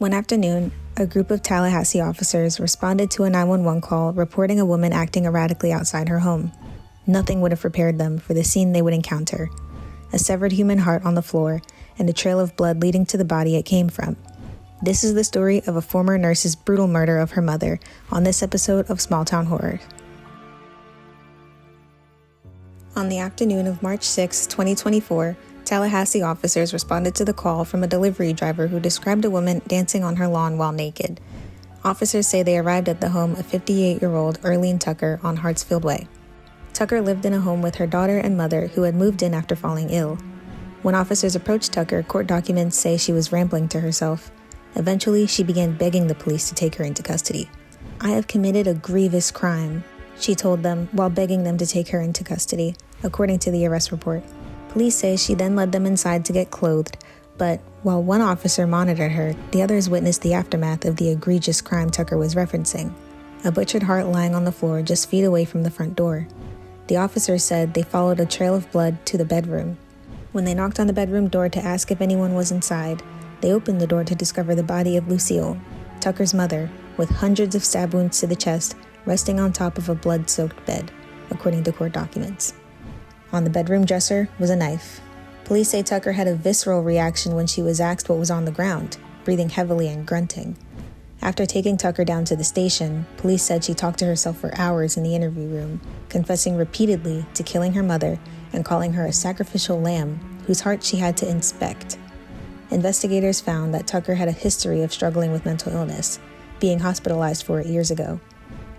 One afternoon, a group of Tallahassee officers responded to a 911 call reporting a woman acting erratically outside her home. Nothing would have prepared them for the scene they would encounter: a severed human heart on the floor and a trail of blood leading to the body it came from. This is the story of a former nurse's brutal murder of her mother on this episode of Small Town Horror. On the afternoon of March 6, 2024, Tallahassee officers responded to the call from a delivery driver who described a woman dancing on her lawn while naked. Officers say they arrived at the home of 58-year-old Earleen Tucker on Hartsfield Way. Tucker lived in a home with her daughter and mother who had moved in after falling ill. When officers approached Tucker, court documents say she was rambling to herself. Eventually, she began begging the police to take her into custody. "I have committed a grievous crime," she told them while begging them to take her into custody, according to the arrest report. Police say she then led them inside to get clothed, but while one officer monitored her, the others witnessed the aftermath of the egregious crime Tucker was referencing: a butchered heart lying on the floor just feet away from the front door. The officers said they followed a trail of blood to the bedroom. When they knocked on the bedroom door to ask if anyone was inside, they opened the door to discover the body of Lucille, Tucker's mother, with hundreds of stab wounds to the chest, resting on top of a blood-soaked bed, according to court documents. On the bedroom dresser was a knife. Police say Tucker had a visceral reaction when she was asked what was on the ground, breathing heavily and grunting. After taking Tucker down to the station, police said she talked to herself for hours in the interview room, confessing repeatedly to killing her mother and calling her a sacrificial lamb whose heart she had to inspect. Investigators found that Tucker had a history of struggling with mental illness, being hospitalized for it years ago.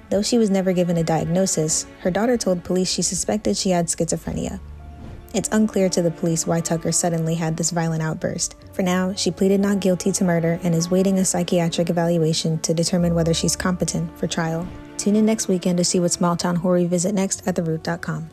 Though she was never given a diagnosis, her daughter told police she suspected she had schizophrenia. It's unclear to the police why Tucker suddenly had this violent outburst. For now, she pleaded not guilty to murder and is waiting a psychiatric evaluation to determine whether she's competent for trial. Tune in next weekend to see what small town horror we visit next at theroot.com.